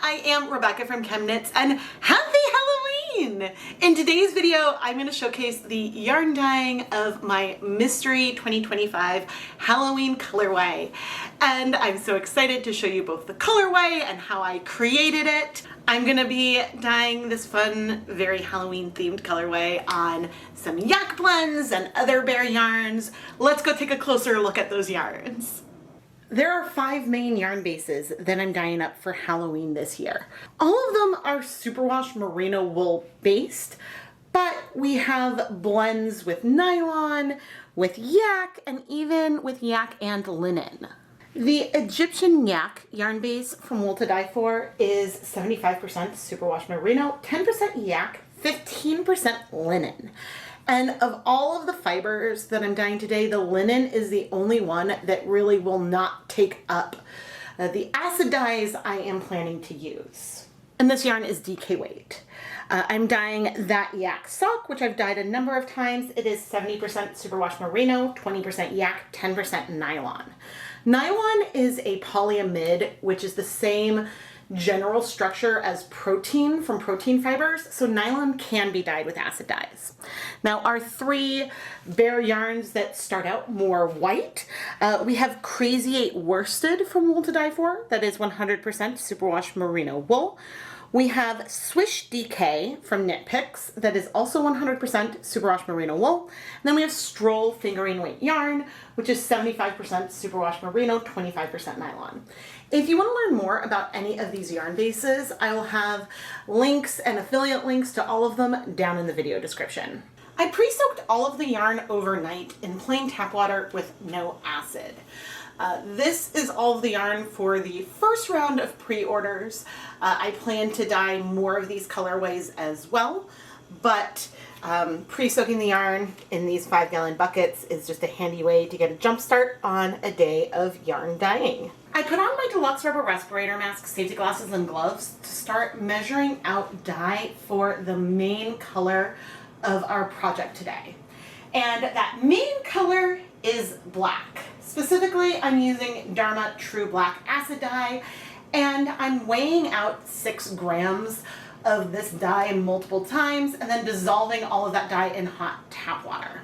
I am Rebecca from ChemKnits and happy Halloween! In today's video, I'm going to showcase the yarn dyeing of my Mystery 2025 Halloween colorway. And I'm so excited to show you both the colorway and how I created it. I'm going to be dyeing this fun, very Halloween themed colorway on some yak blends and other bare yarns. Let's go take a closer look at those yarns. There are 5 main yarn bases that I'm dyeing up for Halloween this year. All of them are superwash merino wool based, but we have blends with nylon, with yak, and even with yak and linen. The Egyptian yak yarn base from Wool to Dye For is 75% superwash merino, 10% yak, 15% linen. And of all of the fibers that I'm dyeing today, the linen is the only one that really will not take up the acid dyes I am planning to use. And this yarn is DK weight. I'm dyeing that yak sock, which I've dyed a number of times. It is 70% superwash merino, 20% yak, 10% nylon. Nylon is a polyamide, which is the same general structure as protein from protein fibers, so nylon can be dyed with acid dyes. Now our 3 bare yarns that start out more white, we have Crazy 8 worsted from Wool to Dye For, that is 100% superwash merino wool. We have Swish DK from Knit Picks, that is also 100% superwash merino wool. And then we have Stroll fingering weight yarn, which is 75% superwash merino, 25% nylon. If you want to learn more about any of these yarn bases, I will have links and affiliate links to all of them down in the video description. I pre-soaked all of the yarn overnight in plain tap water with no acid. This is all of the yarn for the first round of pre-orders. I plan to dye more of these colorways as well, but pre-soaking the yarn in these 5-gallon buckets is just a handy way to get a jump start on a day of yarn dyeing. I put on my deluxe rubber respirator mask, safety glasses, and gloves to start measuring out dye for the main color of our project today. And that main color is black. Specifically, I'm using Dharma True Black Acid Dye, and I'm weighing out 6 grams of this dye multiple times and then dissolving all of that dye in hot tap water.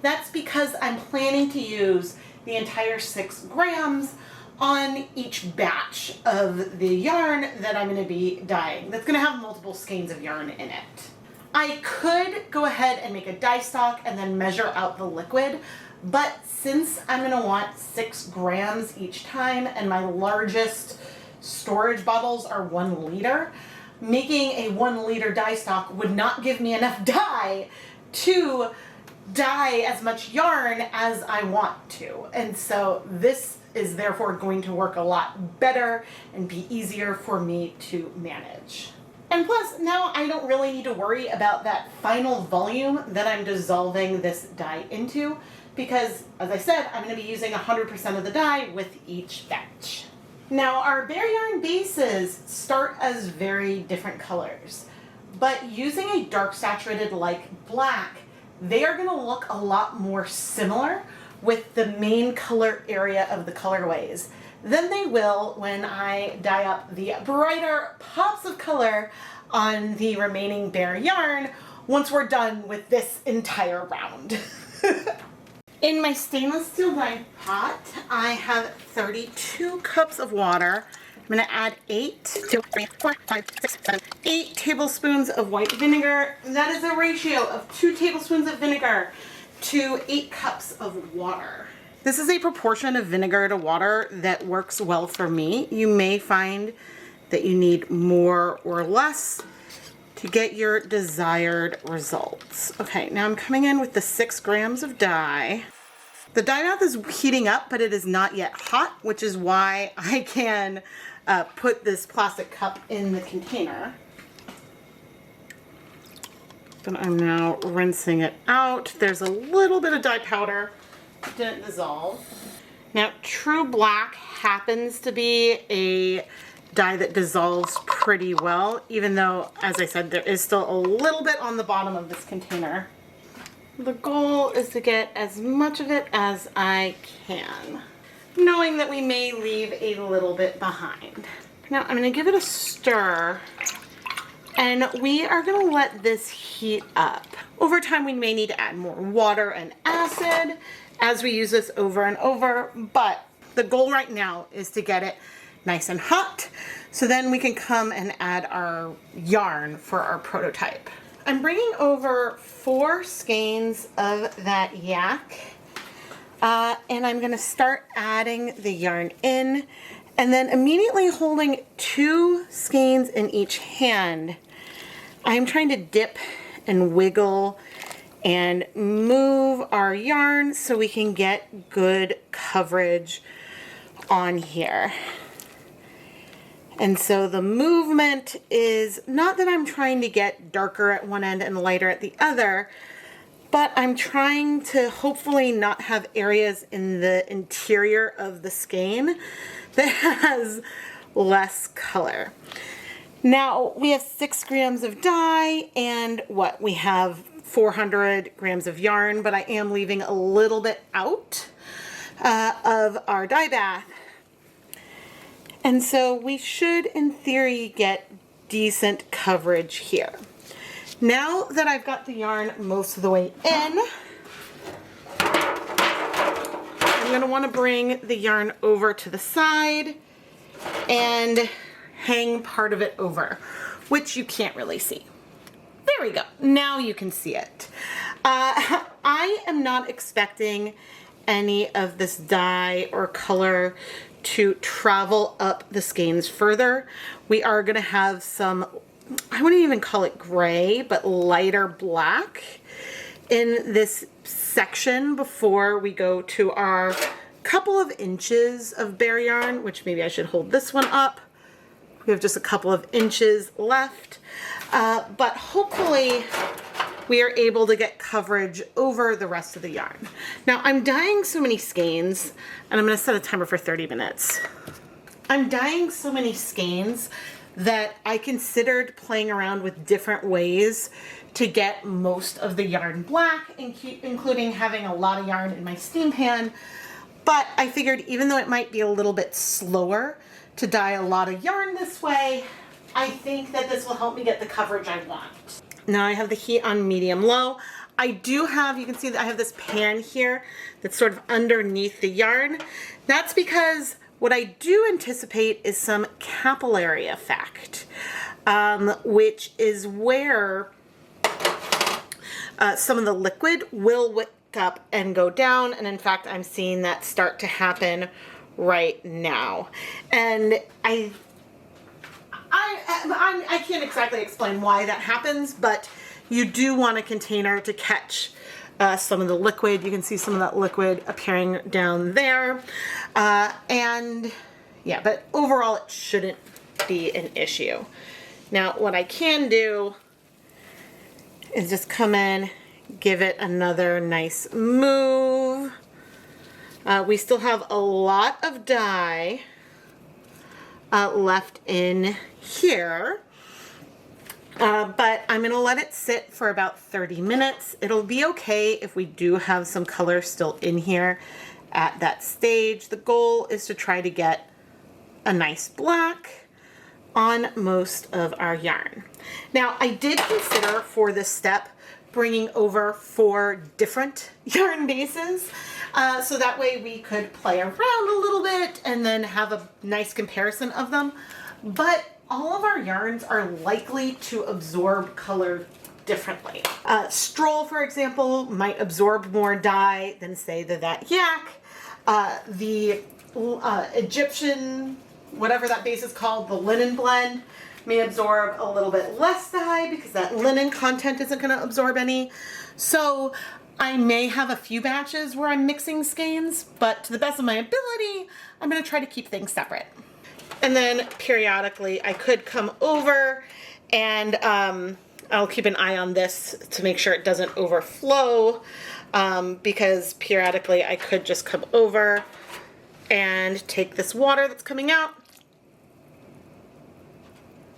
That's because I'm planning to use the entire 6 grams on each batch of the yarn that I'm going to be dyeing. That's going to have multiple skeins of yarn in it. I could go ahead and make a dye stock and then measure out the liquid, but since I'm going to want 6 grams each time and my largest storage bottles are 1 liter, making a 1 liter dye stock would not give me enough dye to dye as much yarn as I want to. And so this is therefore going to work a lot better and be easier for me to manage. And plus, now I don't really need to worry about that final volume that I'm dissolving this dye into because, as I said, I'm going to be using 100% of the dye with each batch. Now, our bare yarn bases start as very different colors, but using a dark saturated like black, they are going to look a lot more similar with the main color area of the colorways than they will when I dye up the brighter pops of color on the remaining bare yarn once we're done with this entire round. In my stainless steel dye pot, I have 32 cups of water. I'm going to add 8 tablespoons of white vinegar. That is a ratio of 2 tablespoons of vinegar to 8 cups of water. This is a proportion of vinegar to water that works well for me. You may find that you need more or less to get your desired results. Okay, now I'm coming in with the 6 grams of dye. The dye bath is heating up, but it is not yet hot, which is why I can put this plastic cup in the container. But I'm now rinsing it out. There's a little bit of dye powder. It didn't dissolve. Now, True Black happens to be a dye that dissolves pretty well, even though, as I said, there is still a little bit on the bottom of this container. The goal is to get as much of it as I can, knowing that we may leave a little bit behind. Now I'm gonna give it a stir, and we are gonna let this heat up. Over time, we may need to add more water and acid as we use this over and over, but the goal right now is to get it nice and hot, so then we can come and add our yarn for our prototype. I'm bringing over 4 skeins of that yak, and I'm gonna start adding the yarn in, and then immediately holding 2 skeins in each hand, I'm trying to dip and wiggle and move our yarn so we can get good coverage on here. And so the movement is not that I'm trying to get darker at one end and lighter at the other, but I'm trying to hopefully not have areas in the interior of the skein that has less color. Now we have 6 grams of dye, and we have 400 grams of yarn, but I am leaving a little bit out of our dye bath. And so we should, in theory, get decent coverage here. Now that I've got the yarn most of the way in, I'm going to want to bring the yarn over to the side and hang part of it over, which you can't really see. There we go. Now you can see it. I am not expecting any of this dye or color to travel up the skeins further. We are going to have some, I wouldn't even call it gray, but lighter black in this section before we go to our couple of inches of bare yarn, which maybe I should hold this one up. We have just a couple of inches left, but hopefully we are able to get coverage over the rest of the yarn. Now I'm dyeing so many skeins, and I'm going to set a timer for 30 minutes. I'm dyeing so many skeins that I considered playing around with different ways to get most of the yarn black, including having a lot of yarn in my steam pan. But I figured even though it might be a little bit slower to dye a lot of yarn this way, I think that this will help me get the coverage I want. Now I have the heat on medium-low. I do have, you can see that I have this pan here that's sort of underneath the yarn. That's because what I do anticipate is some capillary effect, which is where some of the liquid will wick up and go down. And in fact, I'm seeing that start to happen right now. And I can't exactly explain why that happens, but you do want a container to catch some of the liquid. You can see some of that liquid appearing down there. And yeah, but overall it shouldn't be an issue. Now what I can do is just come in, give it another nice move. We still have a lot of dye left in here, but I'm going to let it sit for about 30 minutes. It'll be okay if we do have some color still in here at that stage. The goal is to try to get a nice black on most of our yarn. Now, I did consider for this step bringing over 4 different yarn bases, so that way we could play around a little bit and then have a nice comparison of them. But all of our yarns are likely to absorb color differently. Stroll, for example, might absorb more dye than say that yak. The Egyptian, whatever that base is called, the linen blend, may absorb a little bit less dye because that linen content isn't going to absorb any. So I may have a few batches where I'm mixing skeins, but to the best of my ability, I'm going to try to keep things separate. And then periodically I could come over and I'll keep an eye on this to make sure it doesn't overflow, because periodically I could just come over and take this water that's coming out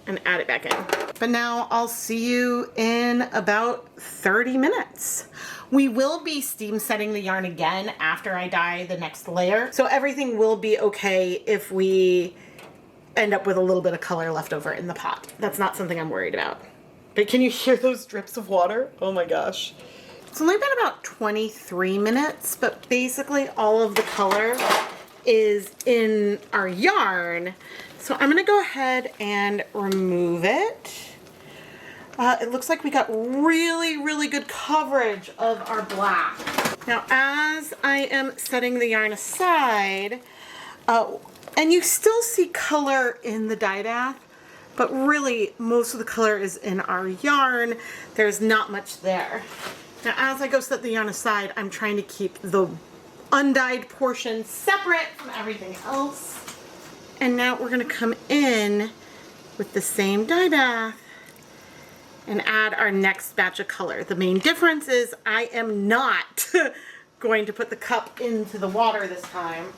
and add it back in. But now I'll see you in about 30 minutes. We will be steam setting the yarn again after I dye the next layer. So everything will be okay if we end up with a little bit of color left over in the pot. That's not something I'm worried about. But can you hear those drips of water? Oh my gosh. It's only been about 23 minutes, but basically all of the color is in our yarn. So I'm gonna go ahead and remove it. It looks like we got really, really good coverage of our black. Now, as I am setting the yarn aside, and you still see color in the dye bath, but really most of the color is in our yarn. There's not much there. Now, as I go set the yarn aside, I'm trying to keep the undyed portion separate from everything else. And now we're gonna come in with the same dye bath and add our next batch of color. The main difference is I am not going to put the cup into the water this time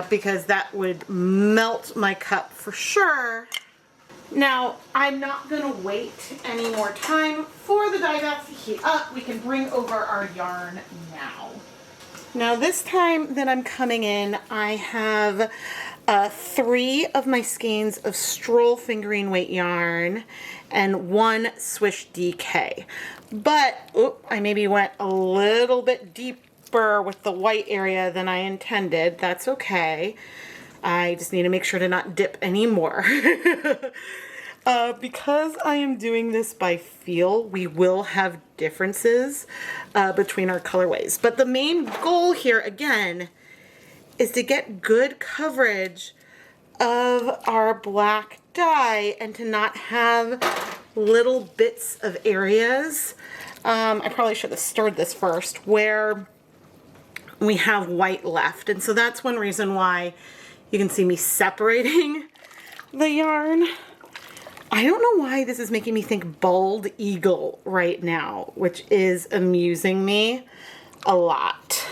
because that would melt my cup for sure. Now, I'm not gonna wait any more time for the dye bath to heat up. We can bring over our yarn now. Now, this time that I'm coming in, I have 3 of my skeins of Stroll fingering weight yarn and 1 Swish DK. But, I maybe went a little bit deeper with the white area than I intended. That's okay. I just need to make sure to not dip anymore. Because I am doing this by feel, we will have differences between our colorways. But the main goal here, again, is to get good coverage of our black dye and to not have little bits of areas. I probably should have stirred this first, where we have white left. And so that's one reason why you can see me separating the yarn. I don't know why this is making me think bald eagle right now, which is amusing me a lot.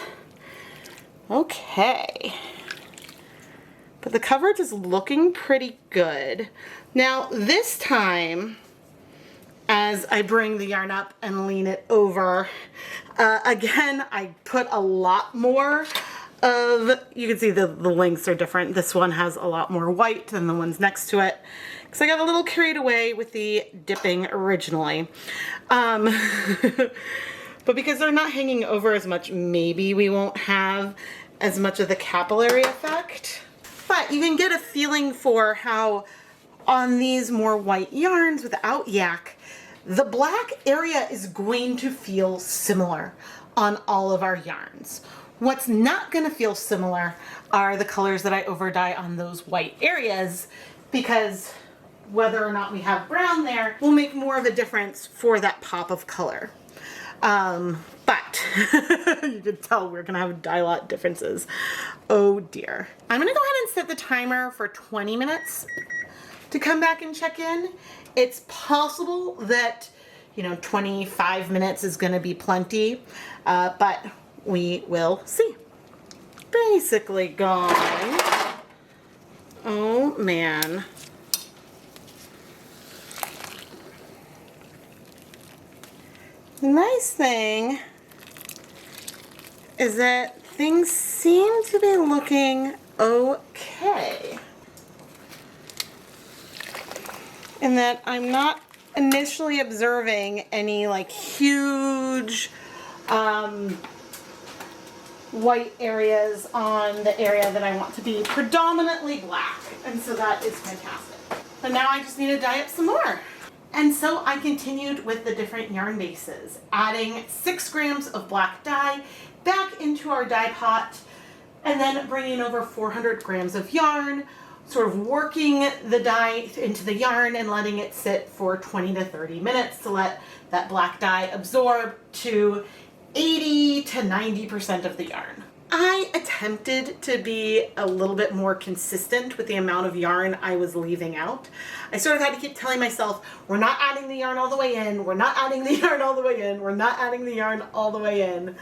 Okay. But the coverage is looking pretty good. Now, this time, as I bring the yarn up and lean it over, again, I put a lot more of, you can see the lengths are different. This one has a lot more white than the ones next to it, because I got a little carried away with the dipping originally. But because they're not hanging over as much, maybe we won't have as much of the capillary effect. But you can get a feeling for how on these more white yarns without yak, the black area is going to feel similar on all of our yarns. What's not going to feel similar are the colors that I over dye on those white areas, because whether or not we have brown there will make more of a difference for that pop of color. But you can tell we're gonna have dye lot differences. Oh dear. I'm gonna go ahead and set the timer for 20 minutes to come back and check in. It's possible that, 25 minutes is gonna be plenty, but we will see. Basically gone. Oh man. The nice thing is that things seem to be looking okay. And that I'm not initially observing any like huge white areas on the area that I want to be predominantly black. And so that is fantastic. But now I just need to dye up some more. And so I continued with the different yarn bases, adding 6 grams of black dye back into our dye pot, and then bringing over 400 grams of yarn, sort of working the dye into the yarn and letting it sit for 20 to 30 minutes to let that black dye absorb to 80 to 90% of the yarn. I attempted to be a little bit more consistent with the amount of yarn I was leaving out. I sort of had to keep telling myself, we're not adding the yarn all the way in, we're not adding the yarn all the way in, we're not adding the yarn all the way in,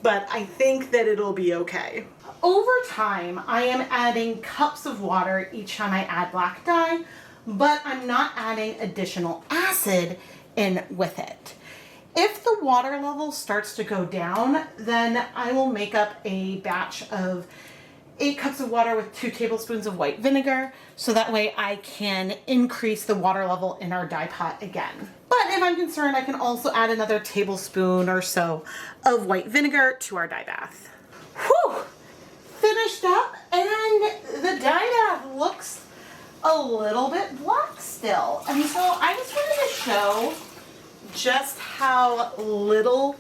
but I think that it'll be okay. Over time, I am adding cups of water each time I add black dye, but I'm not adding additional acid in with it. If the water level starts to go down, then I will make up a batch of 8 cups of water with 2 tablespoons of white vinegar, so that way I can increase the water level in our dye pot again. But if I'm concerned, I can also add another tablespoon or so of white vinegar to our dye bath. Whew! Finished up, and the dye bath looks a little bit black still. And so I just wanted to show just how little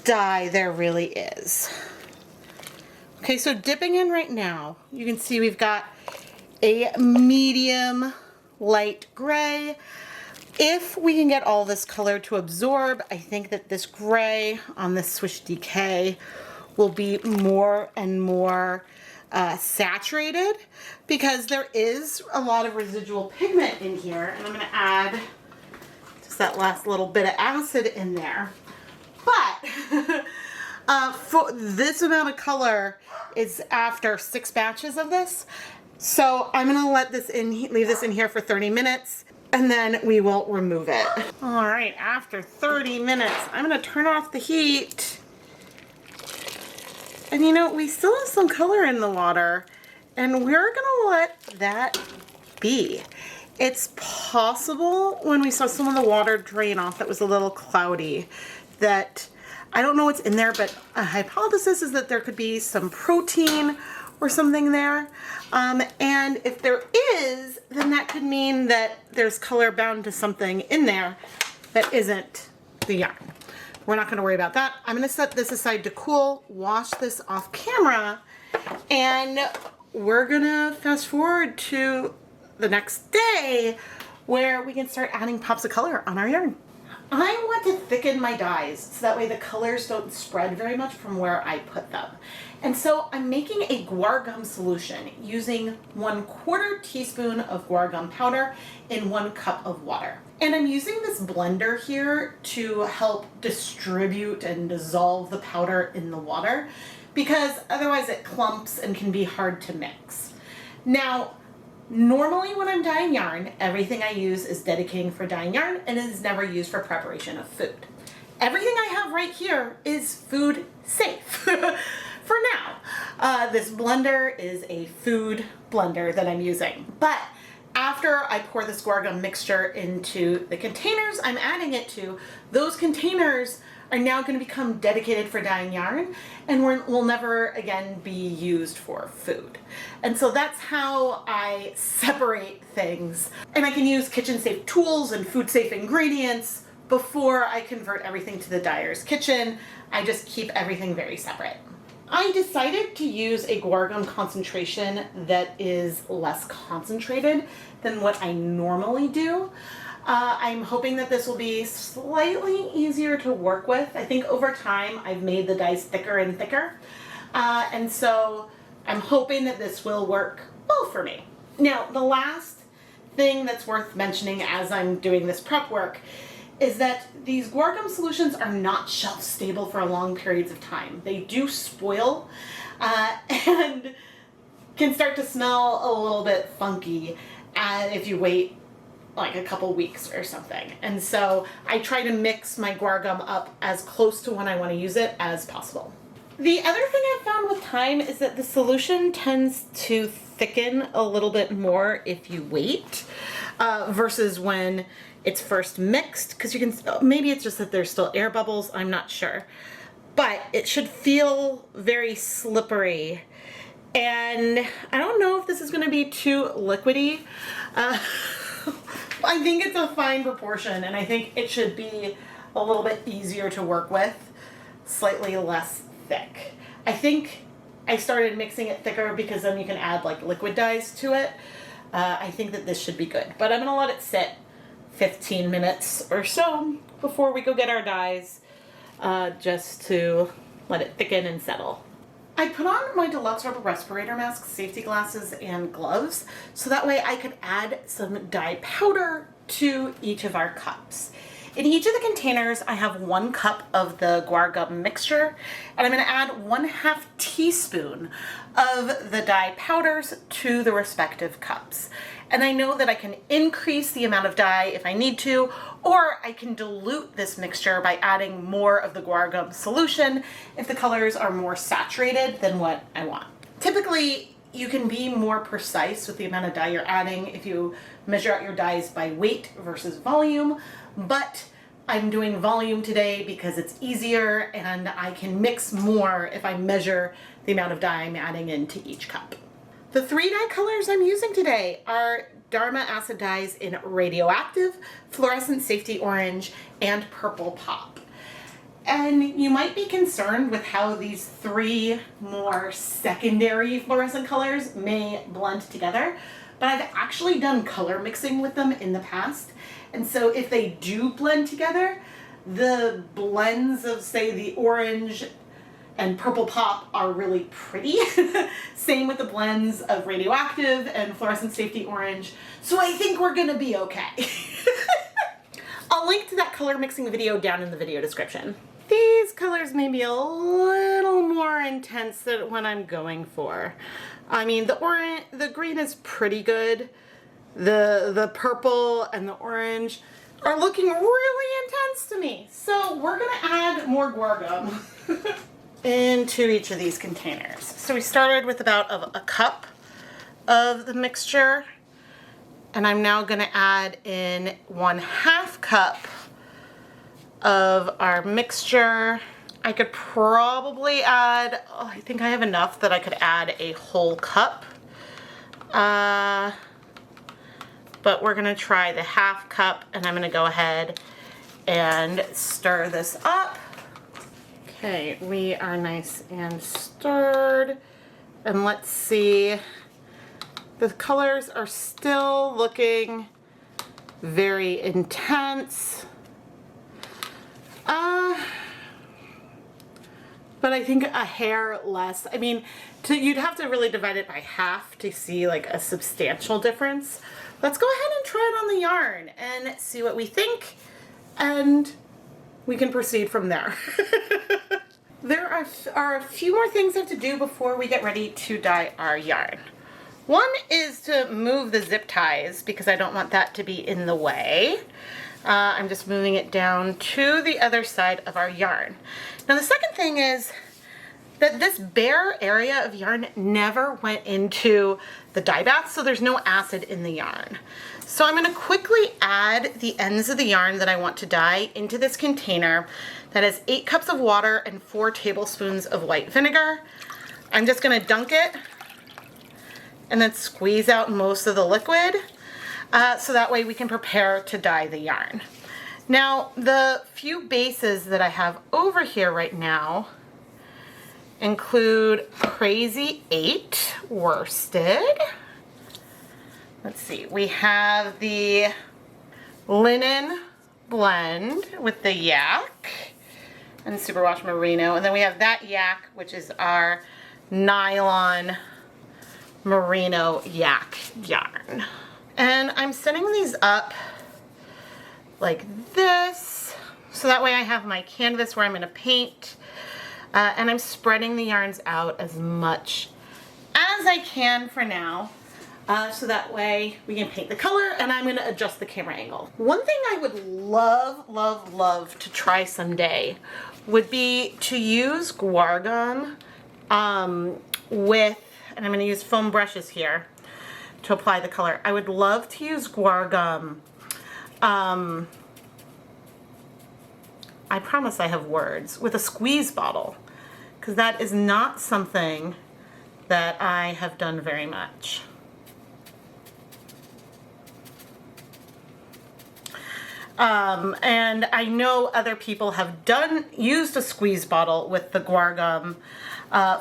dye there really is. Okay, so dipping in right now, you can see we've got a medium light gray. If we can get all this color to absorb, I think that this gray on this Swish DK will be more and more saturated, because there is a lot of residual pigment in here, and I'm going to add just that last little bit of acid in there. But for this amount of color is after 6 batches of this. So I'm gonna let this leave this in here for 30 minutes, and then we will remove it. All right, after 30 minutes, I'm gonna turn off the heat. And you know, we still have some color in the water, and we're gonna let that be. It's possible when we saw some of the water drain off that was a little cloudy, that I don't know what's in there, but a hypothesis is that there could be some protein or something there. And if there is, then that could mean that there's color bound to something in there that isn't the yarn. We're not going to worry about that. I'm going to set this aside to cool, wash this off camera, and we're going to fast forward to the next day where we can start adding pops of color on our yarn. I want to thicken my dyes so that way the colors don't spread very much from where I put them. And so I'm making a guar gum solution using 1/4 teaspoon of guar gum powder in 1 cup of water. And I'm using this blender here to help distribute and dissolve the powder in the water, because otherwise it clumps and can be hard to mix. Now, normally when I'm dyeing yarn, everything I use is dedicated for dyeing yarn and is never used for preparation of food. Everything I have right here is food safe for now. This blender is a food blender that I'm using. But after I pour this guar gum mixture into the containers I'm adding it to, those containers are now going to become dedicated for dyeing yarn and will never again be used for food. And so that's how I separate things. And I can use kitchen safe tools and food safe ingredients before I convert everything to the dyer's kitchen. I just keep everything very separate. I decided to use a guar gum concentration that is less concentrated than what I normally do. I'm hoping that this will be slightly easier to work with. I think over time I've made the dyes thicker and thicker. And so I'm hoping that this will work well for me. Now, the last thing that's worth mentioning as I'm doing this prep work is that these guar gum solutions are not shelf stable for long periods of time. They do spoil and can start to smell a little bit funky if you wait like a couple weeks or something. And so I try to mix my guar gum up as close to when I want to use it as possible. The other thing I've found with time is that the solution tends to thicken a little bit more if you wait versus when it's first mixed, because you can, maybe it's just that there's still air bubbles, I'm not sure. But it should feel very slippery. And I don't know if this is going to be too liquidy. I think it's a fine proportion, and I think it should be a little bit easier to work with, slightly less thick. I think I started mixing it thicker because then you can add like liquid dyes to it. I think that this should be good, but I'm going to let it sit 15 minutes or so before we go get our dyes, just to let it thicken and settle. I put on my deluxe rubber respirator mask, safety glasses, and gloves, so that way I could add some dye powder to each of our cups. In each of the containers, I have 1 cup of the guar gum mixture, and I'm going to add 1/2 teaspoon of the dye powders to the respective cups. And I know that I can increase the amount of dye if I need to, or I can dilute this mixture by adding more of the guar gum solution if the colors are more saturated than what I want. Typically, you can be more precise with the amount of dye you're adding if you measure out your dyes by weight versus volume, but I'm doing volume today because it's easier and I can mix more if I measure the amount of dye I'm adding into each cup. The 3 dye colors I'm using today are Dharma acid dyes in radioactive, fluorescent safety orange, and purple pop. And you might be concerned with how these 3 more secondary fluorescent colors may blend together, but I've actually done color mixing with them in the past. And so if they do blend together, the blends of, say, the orange and purple pop are really pretty. Same with the blends of radioactive and fluorescent safety orange. So I think we're gonna be okay. I'll link to that color mixing video down in the video description. These colors may be a little more intense than what I'm going for. I mean, the green is pretty good. The purple and the orange are looking really intense to me. So we're gonna add more guar gum into each of these containers. So we started with about a cup of the mixture, and I'm now gonna add in 1/2 cup of our mixture. I could probably add, I think I have enough that I could add a whole cup. But we're gonna try the 1/2 cup, and I'm gonna go ahead and stir this up. Okay, we are nice and stirred. And let's see, the colors are still looking very intense. But I think a hair less. I mean, you'd have to really divide it by half to see like a substantial difference. Let's go ahead and try it on the yarn and see what we think, and we can proceed from there. There are a few more things I have to do before we get ready to dye our yarn. One is to move the zip ties because I don't want that to be in the way. I'm just moving it down to the other side of our yarn. Now the second thing is that this bare area of yarn never went into the dye bath, so there's no acid in the yarn. So I'm going to quickly add the ends of the yarn that I want to dye into this container that has 8 cups of water and 4 tablespoons of white vinegar. I'm just going to dunk it and then squeeze out most of the liquid so that way we can prepare to dye the yarn. Now the few bases that I have over here right now include Crazy 8 worsted. Let's see, we have the linen blend with the yak and superwash merino, and then we have that yak, which is our nylon merino yak yarn. And I'm setting these up like this, so that way I have my canvas where I'm gonna paint, and I'm spreading the yarns out as much as I can for now, so that way we can paint the color, and I'm gonna adjust the camera angle. One thing I would love, love, love to try someday would be to use guar gum with, and I'm gonna use foam brushes here to apply the color. I would love to use guar gum. I promise I have words, with a squeeze bottle, because that is not something that I have done very much. And I know other people have used a squeeze bottle with the guar gum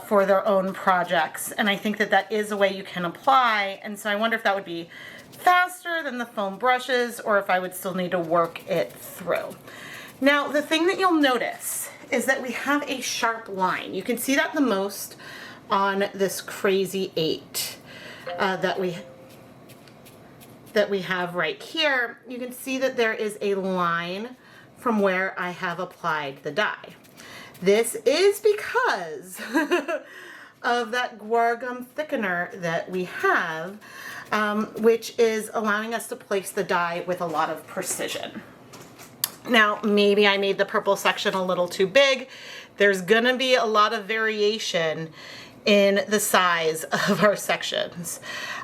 for their own projects, and I think that that is a way you can apply, and so I wonder if that would be faster than the foam brushes, or if I would still need to work it through. Now the thing that you'll notice is that we have a sharp line. You can see that the most on this Crazy 8 that we have right here. You can see that there is a line from where I have applied the dye. This is because of that guar gum thickener that we have, which is allowing us to place the dye with a lot of precision. Now, maybe I made the purple section a little too big. There's gonna be a lot of variation in the size of our sections.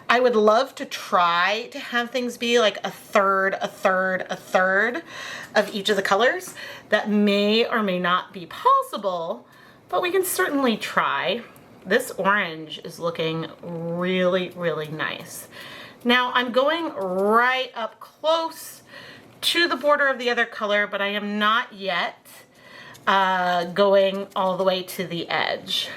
I would love to try to have things be like a third, a third, a third of each of the colors. That may or may not be possible, but we can certainly try. This orange is looking really, really nice. Now I'm going right up close to the border of the other color, but I am not yet going all the way to the edge.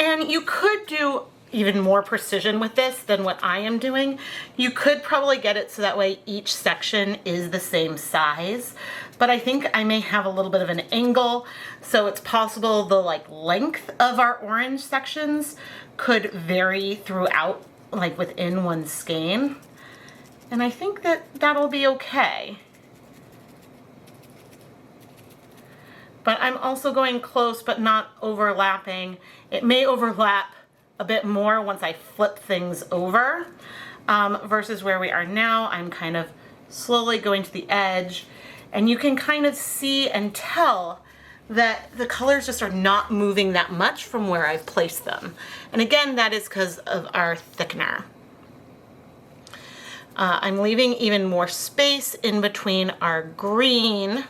And you could do even more precision with this than what I am doing. You could probably get it so that way each section is the same size, but I think I may have a little bit of an angle, so it's possible the length of our orange sections could vary throughout, like within one skein. And I think that that'll be okay. But I'm also going close but not overlapping. It may overlap a bit more once I flip things over versus where we are now. I'm kind of slowly going to the edge, and you can kind of see and tell that the colors just are not moving that much from where I've placed them. And again, that is because of our thickener. I'm leaving even more space in between our green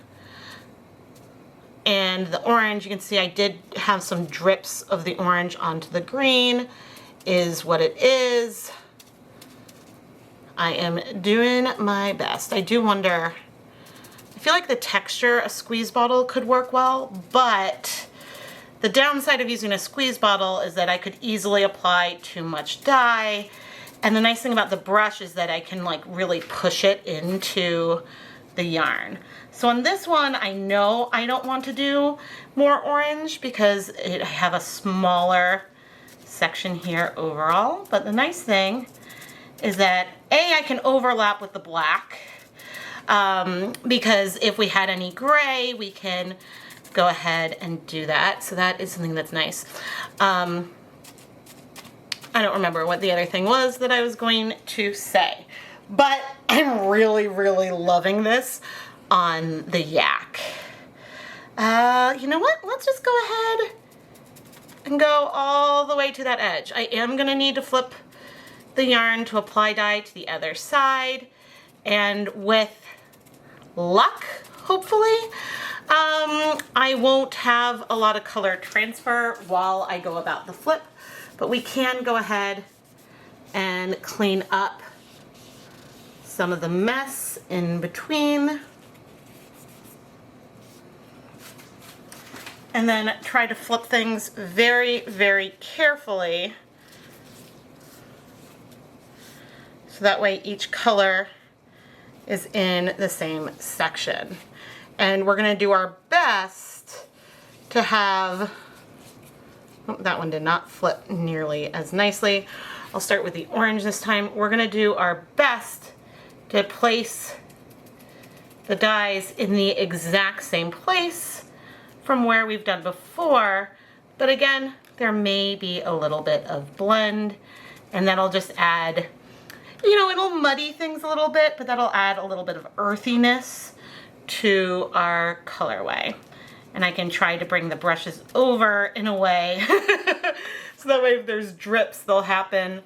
and the orange. You can see I did have some drips of the orange onto the green, is what it is. I am doing my best. I do wonder, I feel like the texture, a squeeze bottle could work well, but the downside of using a squeeze bottle is that I could easily apply too much dye. And the nice thing about the brush is that I can really push it into the yarn. So on this one, I know I don't want to do more orange because I have a smaller section here overall. But the nice thing is that I can overlap with the black because if we had any gray, we can go ahead and do that. So that is something that's nice. I don't remember what the other thing was that I was going to say, but I'm really, really loving this on the yak. You know what? Let's just go ahead and go all the way to that edge. I am gonna need to flip the yarn to apply dye to the other side, and with luck, hopefully, I won't have a lot of color transfer while I go about the flip, but we can go ahead and clean up some of the mess in between. And then try to flip things very, very carefully. So that way each color is in the same section. And we're gonna do our best to have, oh, that one did not flip nearly as nicely. I'll start with the orange this time. We're gonna do our best to place the dyes in the exact same place from where we've done before, but again, there may be a little bit of blend, and that'll just add, you know, it'll muddy things a little bit, but that'll add a little bit of earthiness to our colorway. And I can try to bring the brushes over in a way so that way if there's drips, they'll happen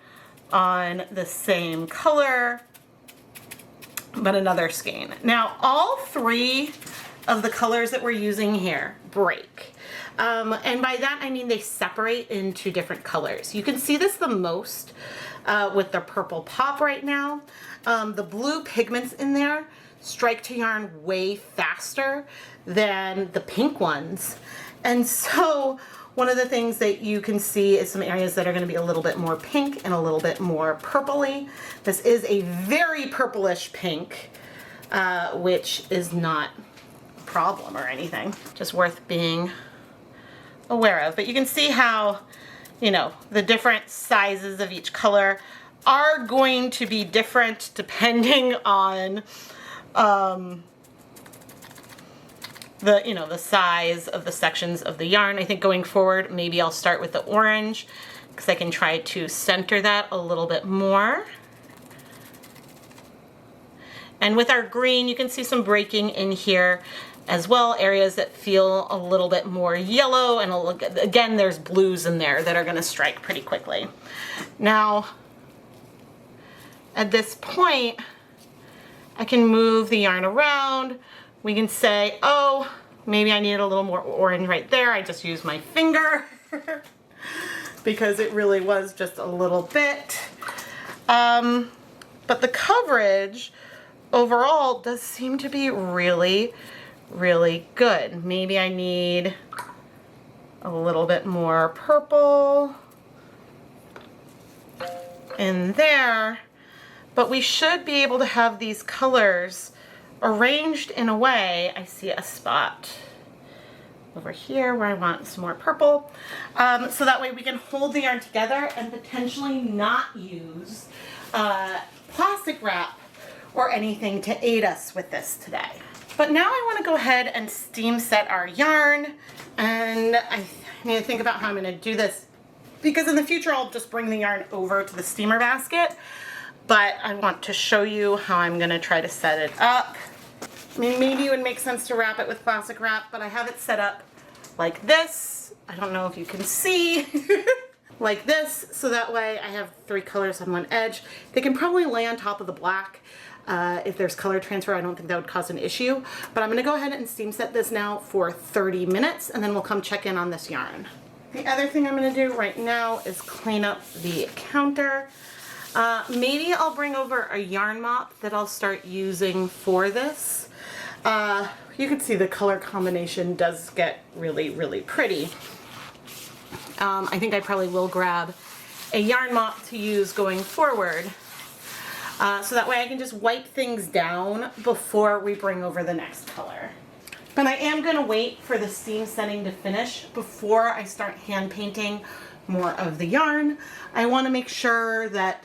on the same color, but another skein. Now, all three of the colors that we're using here break. And by that I mean they separate into different colors. You can see this the most with the purple pop right now. The blue pigments in there strike to yarn way faster than the pink ones. And so one of the things that you can see is some areas that are going to be a little bit more pink and a little bit more purpley. This is a very purplish pink, which is not problem or anything, just worth being aware of. But you can see how, you know, the different sizes of each color are going to be different depending on the, you know, the size of the sections of the yarn. I think going forward, maybe I'll start with the orange because I can try to center that a little bit more. And with our green, you can see some breaking in here as well, areas that feel a little bit more yellow, and again, there's blues in there that are gonna strike pretty quickly. Now, at this point, I can move the yarn around. We can say, oh, maybe I need a little more orange right there. I just used my finger because it really was just a little bit. But the coverage overall does seem to be really, really good. Maybe I need a little bit more purple in there, but we should be able to have these colors arranged in a way. I see a spot over here where I want some more purple. So that way we can hold the yarn together and potentially not use plastic wrap or anything to aid us with this today. But now I want to go ahead and steam set our yarn, and I need to think about how I'm going to do this, because in the future I'll just bring the yarn over to the steamer basket, but I want to show you how I'm going to try to set it up. I mean, maybe it would make sense to wrap it with plastic wrap, but I have it set up like this. I don't know if you can see. Like this, so that way I have 3 colors on one edge. They can probably lay on top of the black. If there's color transfer, I don't think that would cause an issue. But I'm gonna go ahead and steam set this now for 30 minutes, and then we'll come check in on this yarn. The other thing I'm gonna do right now is clean up the counter. Maybe I'll bring over a yarn mop that I'll start using for this. You can see the color combination does get really, really pretty. I think I probably will grab a yarn mop to use going forward, so that way I can just wipe things down before we bring over the next color. But I am going to wait for the steam setting to finish before I start hand painting more of the yarn. I want to make sure that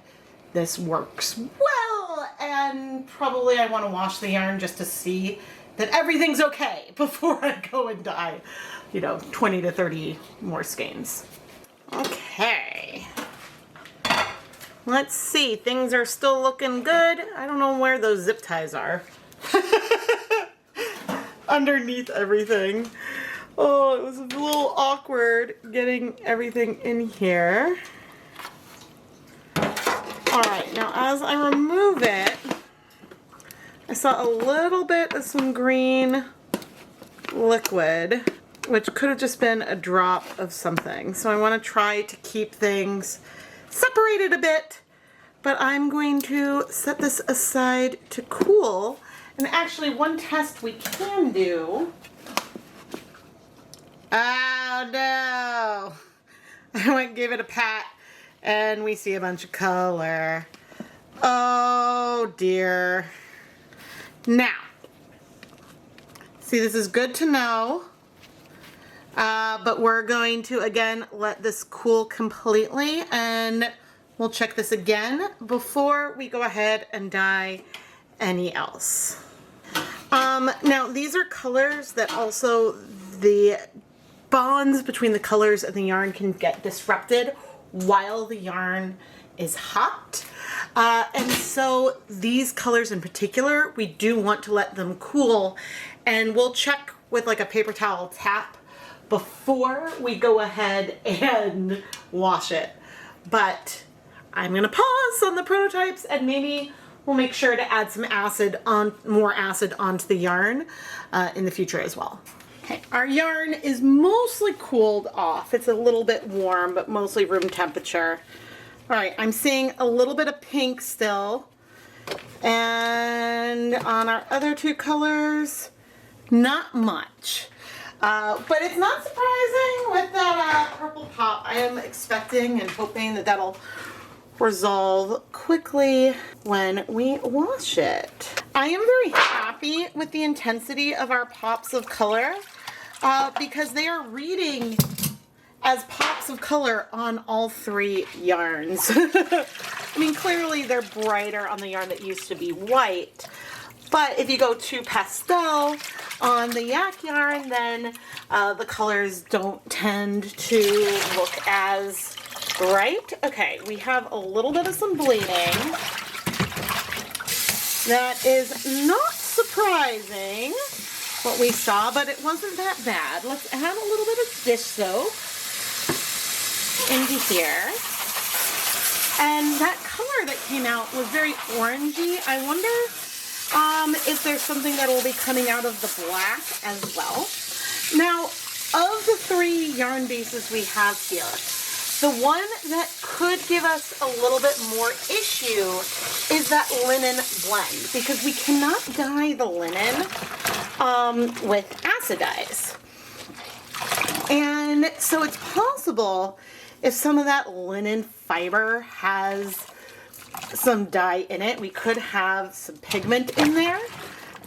this works well, and probably I want to wash the yarn just to see that everything's okay before I go and dye, 20 to 30 more skeins. Okay. Let's see, things are still looking good. I don't know where those zip ties are. Underneath everything. Oh, it was a little awkward getting everything in here. Alright, now as I remove it, I saw a little bit of some green liquid, which could have just been a drop of something. So I want to try to keep things separated a bit, but I'm going to set this aside to cool. And actually, one test we can do. Oh no! I went and gave it a pat, and we see a bunch of color. Oh dear. Now, see, this is good to know, but we're going to, again, let this cool completely, and we'll check this again before we go ahead and dye any else. Now, these are colors that also, the bonds between the colors and the yarn can get disrupted while the yarn is hot. And so these colors in particular, we do want to let them cool, and we'll check with like a paper towel tap before we go ahead and wash it. But I'm gonna pause on the prototypes, and maybe we'll make sure to add some more acid onto the yarn in the future as well. Okay, our yarn is mostly cooled off. It's a little bit warm, but mostly room temperature. All right, I'm seeing a little bit of pink still. And on our other 2 colors, not much. But it's not surprising with that purple pop. I am expecting and hoping that that'll resolve quickly when we wash it. I am very happy with the intensity of our pops of color because they are reading as pops of color on all 3 yarns. I mean, clearly they're brighter on the yarn that used to be white, but if you go to pastel on the yak yarn, then the colors don't tend to look as bright. Okay, we have a little bit of some bleeding. That is not surprising what we saw, but it wasn't that bad. Let's add a little bit of dish soap into here. And that color that came out was very orangey. I wonder if there's something that will be coming out of the black as well. Now, of the 3 yarn bases we have here, the one that could give us a little bit more issue is that linen blend, because we cannot dye the linen with acid dyes. And so it's possible if some of that linen fiber has some dye in it, we could have some pigment in there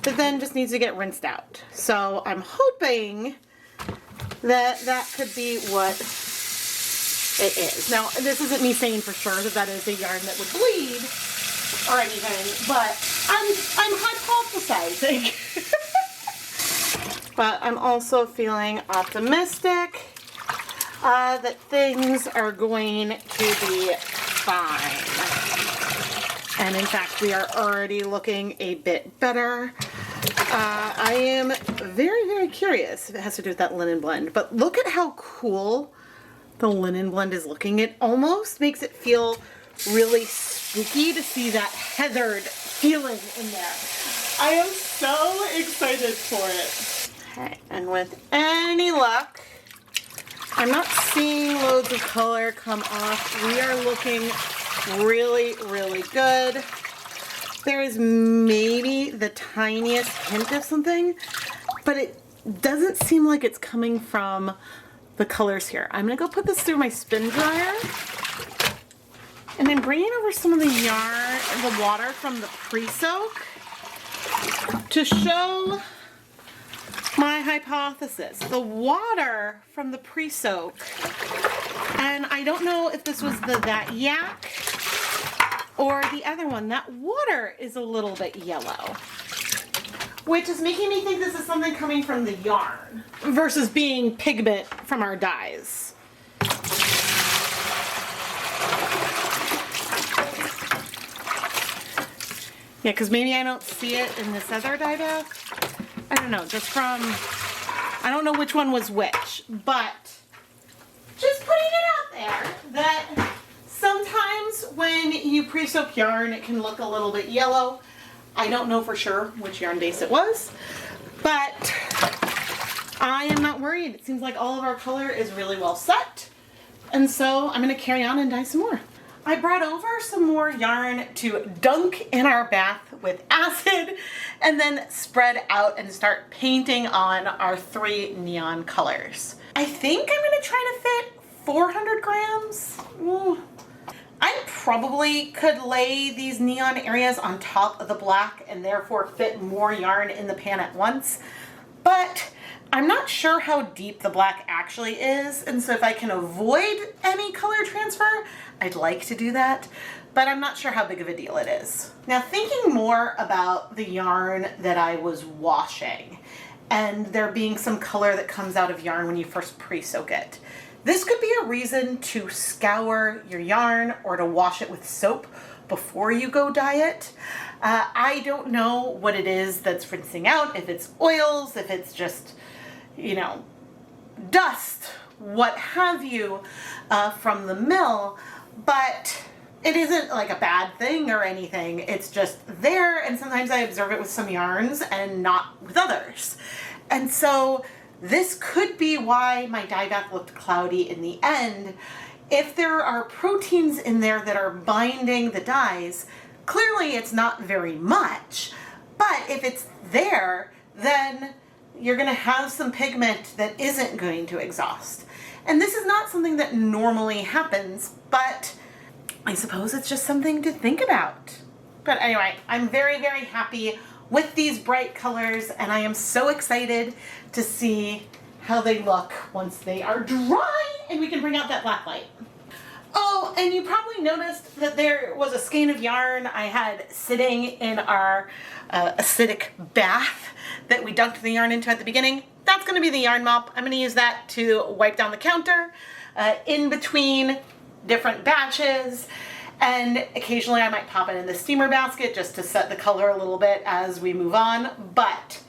that then just needs to get rinsed out. So I'm hoping that that could be what it is. Now, this isn't me saying for sure that that is a yarn that would bleed or anything, but I'm hypothesizing. But I'm also feeling optimistic that things are going to be fine. And in fact, we are already looking a bit better. I am very, very curious if it has to do with that linen blend. But look at how cool the linen blend is looking. It almost makes it feel really spooky to see that heathered feeling in there. I am so excited for it. Okay, and with any luck, I'm not seeing loads of color come off. We are looking really, really good. There is maybe the tiniest hint of something, but it doesn't seem like it's coming from the colors here. I'm gonna go put this through my spin dryer and then bringing over some of the yarn, the water from the pre-soak to show my hypothesis. The water from the pre-soak, and I don't know if this was that yak or the other one, that water is a little bit yellow, which is making me think this is something coming from the yarn versus being pigment from our dyes. Yeah, because maybe I don't see it in this other dye bath. I don't know, just from, I don't know which one was which, but just putting it out there that sometimes when you pre-soak yarn, it can look a little bit yellow. I don't know for sure which yarn base it was, but I am not worried. It seems like all of our color is really well set, and so I'm going to carry on and dye some more. I brought over some more yarn to dunk in our bath with acid and then spread out and start painting on our 3 neon colors. I think I'm going to try to fit 400 grams. Ooh. I probably could lay these neon areas on top of the black and therefore fit more yarn in the pan at once, but I'm not sure how deep the black actually is, and so if I can avoid any color transfer, I'd like to do that, but I'm not sure how big of a deal it is. Now, thinking more about the yarn that I was washing, and there being some color that comes out of yarn when you first pre-soak it, this could be a reason to scour your yarn or to wash it with soap before you go dye it. I don't know what it is that's rinsing out, if it's oils, if it's just, you know, dust, what have you, from the mill, but it isn't like a bad thing or anything. It's just there, and sometimes I observe it with some yarns and not with others. And so this could be why my dye bath looked cloudy in the end. If there are proteins in there that are binding the dyes, clearly it's not very much, but if it's there, then you're going to have some pigment that isn't going to exhaust. And this is not something that normally happens, but I suppose it's just something to think about. But anyway, I'm very, very happy with these bright colors, and I am so excited to see how they look once they are dry and we can bring out that black light. Oh, and you probably noticed that there was a skein of yarn I had sitting in our acidic bath that we dunked the yarn into at the beginning. That's going to be the yarn mop. I'm going to use that to wipe down the counter in between different batches, and occasionally I might pop it in the steamer basket just to set the color a little bit as we move on. But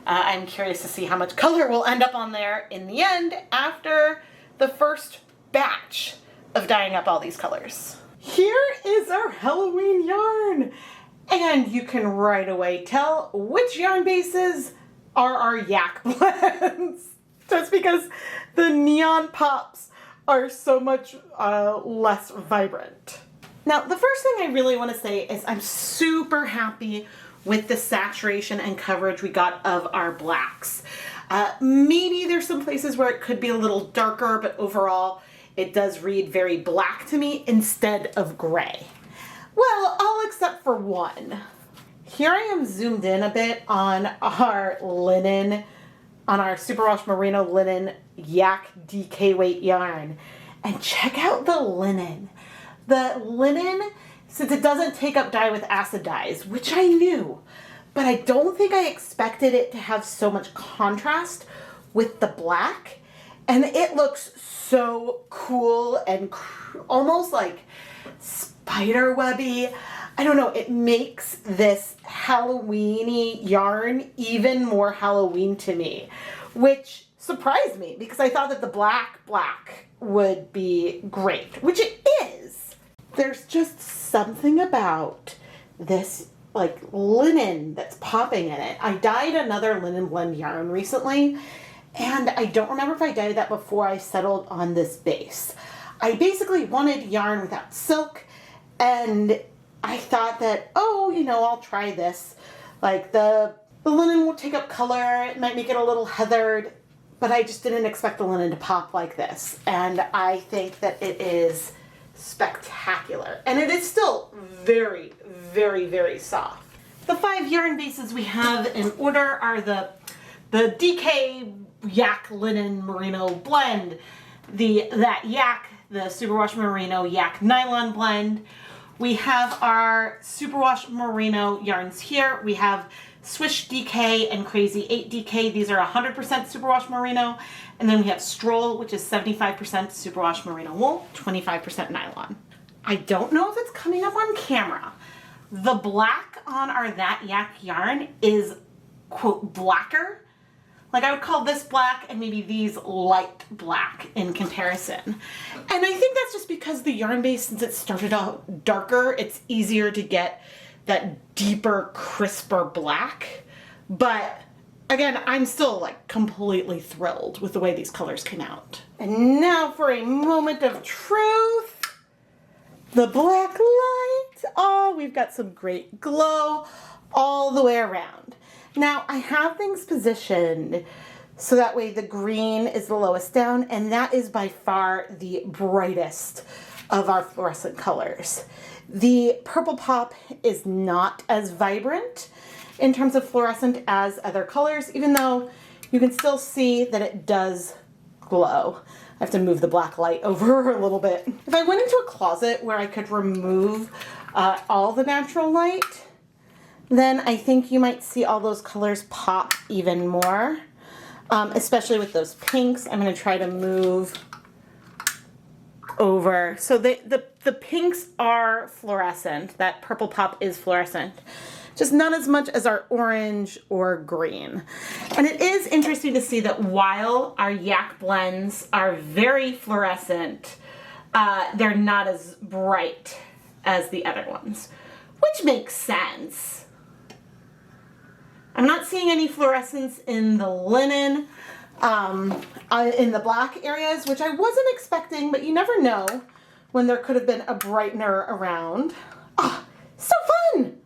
I'm curious to see how much color will end up on there in the end after the first batch of dyeing up all these colors. Here is our Halloween yarn. And you can right away tell which yarn bases are our yak blends. Just because the neon pops are so much less vibrant. Now, the first thing I really want to say is I'm super happy with the saturation and coverage we got of our blacks. Maybe there's some places where it could be a little darker, but overall it does read very black to me instead of gray. Well, all except for one. Here I am zoomed in a bit on our linen, on our superwash merino linen yak DK weight yarn. And check out the linen. The linen, since it doesn't take up dye with acid dyes, which I knew, but I don't think I expected it to have so much contrast with the black. And it looks so cool and almost like spider webby. I don't know, it makes this Halloween-y yarn even more Halloween to me, which surprised me because I thought that the black would be great, which it is. There's just something about this like linen that's popping in it. I dyed another linen blend yarn recently, and I don't remember if I dyed that before I settled on this base. I basically wanted yarn without silk, and I thought that, oh, you know, I'll try this. Like the linen will take up color, it might make it a little heathered, but I just didn't expect the linen to pop like this. And I think that it is spectacular. And it is still very, very, very soft. The 5 yarn bases we have in order are the DK yak linen merino blend, that yak, the superwash merino yak nylon blend. We have our superwash merino yarns here. We have Swish DK and Crazy 8 DK. These are 100% superwash merino. And then we have Stroll, which is 75% superwash merino wool, 25% nylon. I don't know if it's coming up on camera. The black on our That Yak yarn is, quote, blacker. Like I would call this black and maybe these light black in comparison. And I think that's just because the yarn base, since it started out darker, it's easier to get that deeper, crisper black. But again, I'm still like completely thrilled with the way these colors came out. And now for a moment of truth. The black light. Oh, we've got some great glow all the way around. Now I have things positioned so that way the green is the lowest down, and that is by far the brightest of our fluorescent colors. The purple pop is not as vibrant in terms of fluorescent as other colors, even though you can still see that it does glow. I have to move the black light over a little bit. If I went into a closet where I could remove all the natural light, then I think you might see all those colors pop even more, especially with those pinks. I'm going to try to move over. So the pinks are fluorescent. That purple pop is fluorescent. Just not as much as our orange or green. And it is interesting to see that while our yak blends are very fluorescent, they're not as bright as the other ones, which makes sense. I'm not seeing any fluorescence in the linen, in the black areas, which I wasn't expecting, but you never know when there could have been a brightener around. Ah, so fun!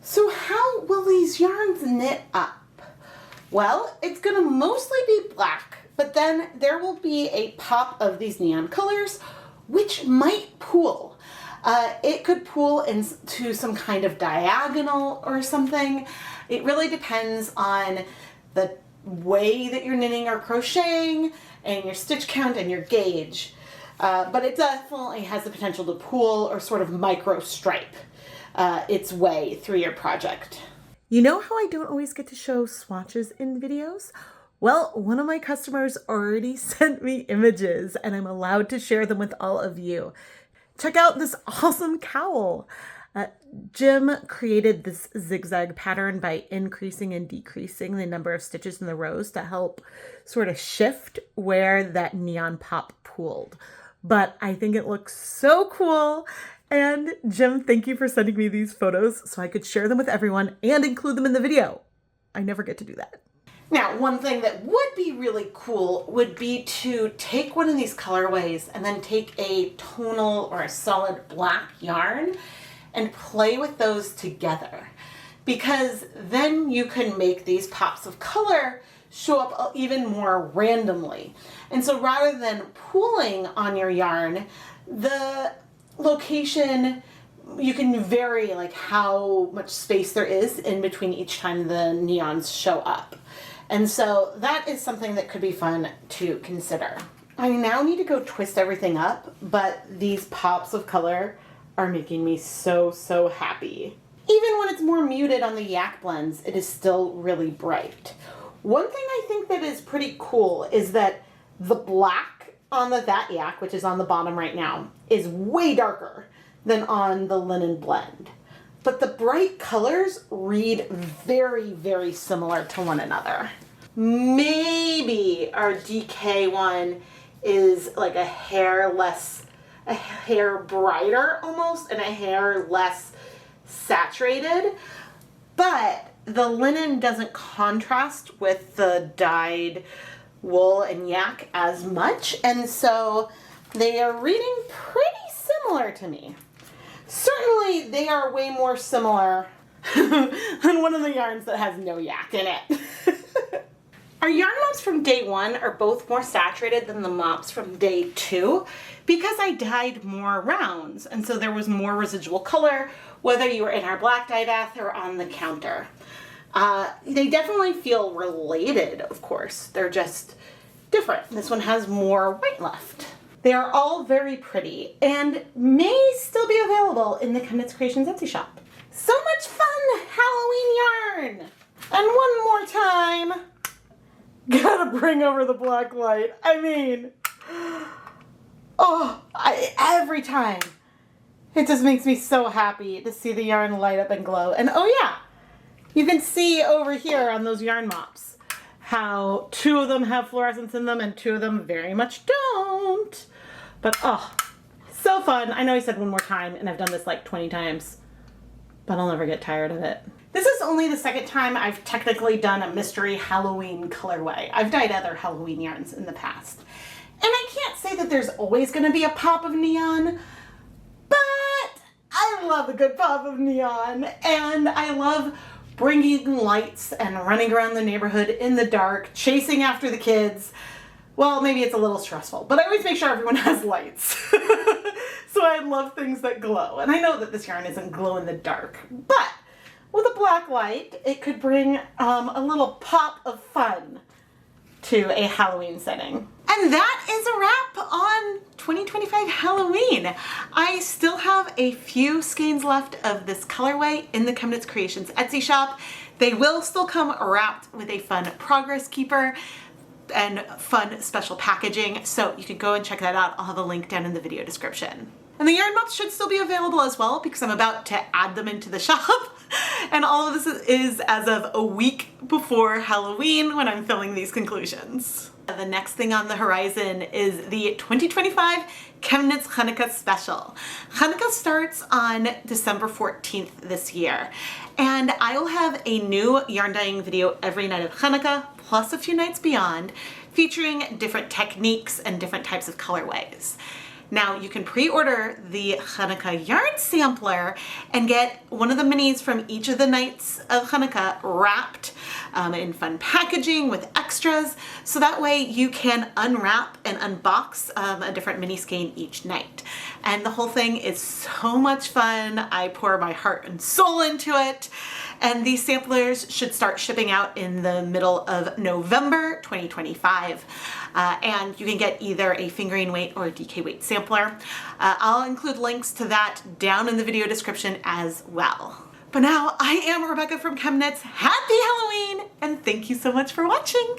So how will these yarns knit up? Well, it's gonna mostly be black, but then there will be a pop of these neon colors, which might pool. It could pool into some kind of diagonal or something. It really depends on the way that you're knitting or crocheting and your stitch count and your gauge. But it definitely has the potential to pool or sort of micro stripe its way through your project. You know how I don't always get to show swatches in videos? Well, one of my customers already sent me images and I'm allowed to share them with all of you. Check out this awesome cowl. Jim created this zigzag pattern by increasing and decreasing the number of stitches in the rows to help sort of shift where that neon pop pooled. But I think it looks so cool. And Jim, thank you for sending me these photos so I could share them with everyone and include them in the video. I never get to do that. Now, one thing that would be really cool would be to take one of these colorways and then take a tonal or a solid black yarn and play with those together, because then you can make these pops of color show up even more randomly. And so rather than pooling on your yarn, the location, you can vary like how much space there is in between each time the neons show up. And so that is something that could be fun to consider. I now need to go twist everything up, but these pops of color are making me so happy. Even when it's more muted on the yak blends, it is still really bright. One thing I think that is pretty cool is that the black on that yak, which is on the bottom right now, is way darker than on the linen blend. But the bright colors read very similar to one another. Maybe our DK one is like a hair brighter almost, and a hair less saturated, but the linen doesn't contrast with the dyed wool and yak as much, and so they are reading pretty similar to me. Certainly they are way more similar than one of the yarns that has no yak in it. Our yarn mops from day 1 are both more saturated than the mops from day 2 because I dyed more rounds, and so there was more residual color whether you were in our black dye bath or on the counter. They definitely feel related, of course. They're just different. This one has more white left. They are all very pretty and may still be available in the ChemKnits Creations Etsy shop. So much fun Halloween yarn! And one more time, gotta bring over the black light. I mean, every time, it just makes me so happy to see the yarn light up and glow. And oh yeah, you can see over here on those yarn mops how 2 of them have fluorescence in them and 2 of them very much don't. But oh, so fun. I know I said one more time and I've done this like 20 times, but I'll never get tired of it. This is only the second time I've technically done a mystery Halloween colorway. I've dyed other Halloween yarns in the past. And I can't say that there's always going to be a pop of neon, but I love a good pop of neon, and I love bringing lights and running around the neighborhood in the dark, chasing after the kids. Well, maybe it's a little stressful, but I always make sure everyone has lights. So I love things that glow. And I know that this yarn isn't glow in the dark, but with a black light, it could bring a little pop of fun to a Halloween setting. And that is a wrap on 2025 Halloween. I still have a few skeins left of this colorway in the ChemKnits Creations Etsy shop. They will still come wrapped with a fun progress keeper and fun special packaging, so you can go and check that out. I'll have a link down in the video description. And the yarn mops should still be available as well because I'm about to add them into the shop. And all of this is as of a week before Halloween when I'm filming these conclusions. The next thing on the horizon is the 2025 ChemKnits Hanukkah special. Hanukkah starts on December 14th this year, and I will have a new yarn dyeing video every night of Hanukkah, plus a few nights beyond, featuring different techniques and different types of colorways. Now you can pre-order the Hanukkah yarn sampler and get one of the minis from each of the nights of Hanukkah wrapped in fun packaging with extras, so that way you can unwrap and unbox a different mini skein each night. And the whole thing is so much fun. I pour my heart and soul into it. And these samplers should start shipping out in the middle of November 2025. And you can get either a fingering weight or a DK weight sampler. I'll include links to that down in the video description as well. But now I am Rebecca from ChemKnits. Happy Halloween, and thank you so much for watching.